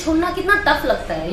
छोड़ना कितना टफ लगता है,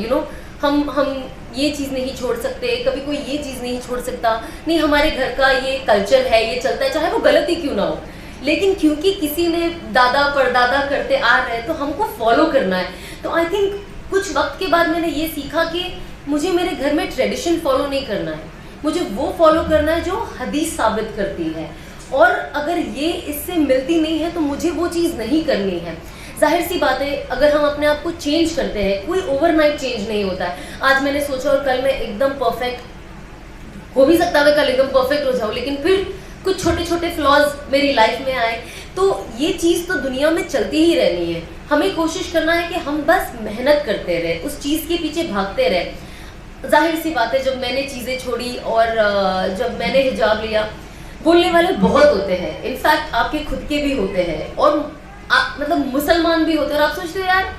हम ये चीज़ नहीं छोड़ सकते, कभी कोई ये चीज़ नहीं छोड़ सकता, नहीं हमारे घर का ये कल्चर है, ये चलता है, चाहे वो गलत ही क्यों ना हो, लेकिन क्योंकि किसी ने दादा परदादा करते आ रहे हैं तो हमको फॉलो करना है। तो आई थिंक कुछ वक्त के बाद मैंने ये सीखा कि मुझे मेरे घर में ट्रेडिशन फॉलो नहीं करना है, मुझे वो फॉलो करना है जो हदीस साबित करती है, और अगर ये इससे मिलती नहीं है तो मुझे वो चीज़ नहीं करनी है। जाहिर सी बात है, अगर हम अपने आप को चेंज करते हैं, कोई ओवरनाइट चेंज नहीं होता है। आज मैंने सोचा और कल मैं एकदम परफेक्ट हो भी सकता है, कल एकदम परफेक्ट हो जाऊँ, लेकिन फिर कुछ छोटे छोटे फ्लॉज मेरी लाइफ में आए। तो ये चीज़ तो दुनिया में चलती ही रहनी है, हमें कोशिश करना है कि हम बस मेहनत करते रहे, उस चीज़ के पीछे भागते रहे। जाहिर सी बात है, जब मैंने चीज़ें छोड़ी और जब मैंने हिजाब लिया, बोलने वाले बहुत होते हैं, इनफैक्ट आपके खुद के भी होते हैं, और मतलब मुसलमान भी होते हैं, और आप सोचते हो यार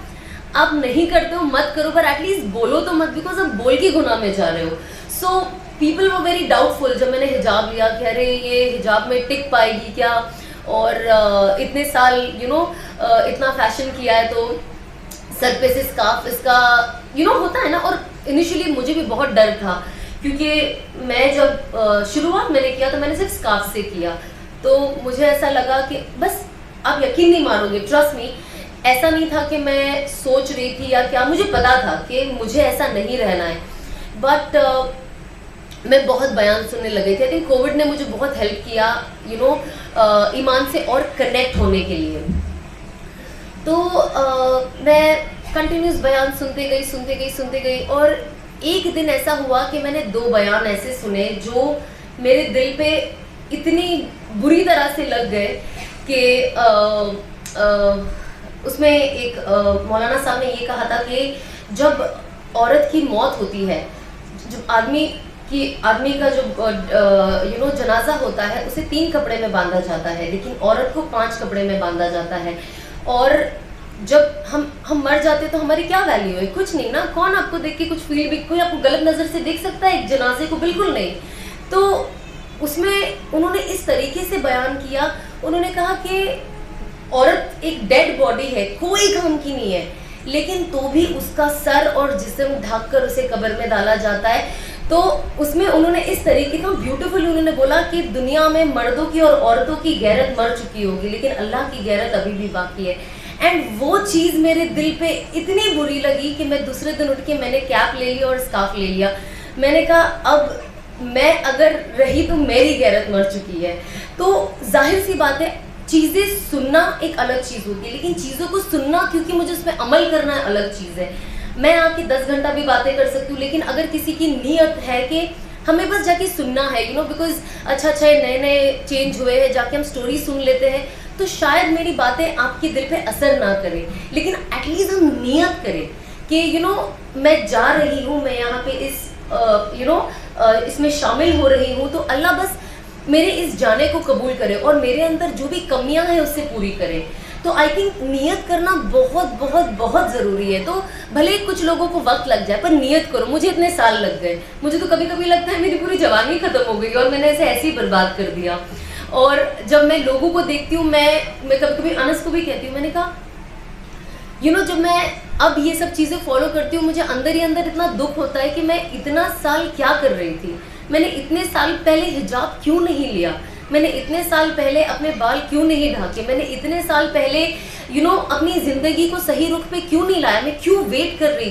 आप नहीं करते हो मत करो, पर एटलीस्ट बोलो तो मत, बिकॉज आप बोल के गुनाह में जा रहे हो। सो पीपल वो वेरी डाउटफुल जब मैंने हिजाब लिया कि अरे ये हिजाब में टिक पाएगी क्या, और इतने साल इतना फैशन किया है तो सर पे से स्कार्फ इसका होता है ना। और इनिशियली मुझे भी बहुत डर था, क्योंकि मैं जब शुरुआत मैंने किया तो मैंने सिर्फ स्कार्फ से किया, तो मुझे ऐसा लगा कि बस आप यकीन नहीं मारोगे, ट्रस्ट मी, ऐसा नहीं था कि मैं सोच रही थी या क्या, मुझे पता था कि मुझे ऐसा नहीं रहना है, बट मैं बहुत बयान सुनने लगी थी। आई थिंक कोविड ने मुझे बहुत हेल्प किया ईमान से और कनेक्ट होने के लिए। तो मैं कंटिन्यूस बयान सुनते गई, और एक दिन ऐसा हुआ कि मैंने 2 बयान ऐसे सुने जो मेरे दिल पे इतनी बुरी तरह से लग गए कि उसमें एक मौलाना साहब ने ये कहा था कि जब औरत की मौत होती है, जब आदमी का जो जनाजा होता है उसे 3 कपड़े में बांधा जाता है, लेकिन औरत को 5 कपड़े में बांधा जाता है। और जब हम मर जाते हैं तो हमारी क्या वैल्यू है? कुछ नहीं ना। कौन आपको देख के कुछ फील भी, कोई आपको गलत नज़र से देख सकता है एक जनाजे को? बिल्कुल नहीं। तो उसमें उन्होंने इस तरीके से बयान किया, उन्होंने कहा कि औरत एक डेड बॉडी है, कोई काम की नहीं है, लेकिन तो भी उसका सर और जिस्म ढक कर उसे कब्र में डाला जाता है। तो उसमें उन्होंने इस तरीके का ब्यूटीफुल उन्होंने बोला कि दुनिया में मर्दों की और औरतों की गैरत मर चुकी होगी, लेकिन अल्लाह की गैरत अभी भी बाकी है। एंड वो चीज़ मेरे दिल पे इतनी बुरी लगी कि मैं दूसरे दिन उठ के मैंने कैप ले लिया और स्कार्फ ले लिया। मैंने कहा अब मैं अगर रही तो मेरी गैरत मर चुकी है। तो जाहिर सी बात है, चीज़ें सुनना एक अलग चीज़ होती है, लेकिन चीज़ों को सुनना क्योंकि मुझे उस पर अमल करना है अलग चीज़ है। मैं आके 10 घंटा भी बातें कर सकती हूँ, लेकिन अगर किसी की नीयत है कि हमें बस जाके सुनना है, बिकॉज अच्छा नए चेंज हुए हैं, जाके हम स्टोरी सुन लेते हैं, तो शायद मेरी बातें आपके दिल पे असर ना करें, लेकिन एटलीस्ट हम नियत करें कि मैं जा रही हूँ, मैं यहाँ पे इस इसमें शामिल हो रही हूँ, तो अल्लाह बस मेरे इस जाने को कबूल करे और मेरे अंदर जो भी कमियां हैं उससे पूरी करे। तो आई थिंक नियत करना बहुत बहुत बहुत ज़रूरी है। तो भले कुछ लोगों को वक्त लग जाए, पर नियत करो। मुझे इतने साल लग गए, मुझे तो कभी कभी लगता है मेरी पूरी जवानी ख़त्म हो गई और मैंने ऐसे ही बर्बाद कर दिया। और जब मैं लोगों को देखती हूँ, मैं कभी कभी अनस को भी कहती हूँ, मैंने कहा जब मैं अब ये सब चीज़ें फॉलो करती हूँ, मुझे अंदर ही अंदर इतना दुख होता है कि मैं इतना साल क्या कर रही थी, मैंने इतने साल पहले हिजाब क्यों नहीं लिया, मैंने इतने साल पहले अपने बाल क्यों नहीं ढाके, मैंने इतने साल पहले अपनी ज़िंदगी को सही रुख पे क्यों नहीं लाया, मैं क्यों वेट कर रही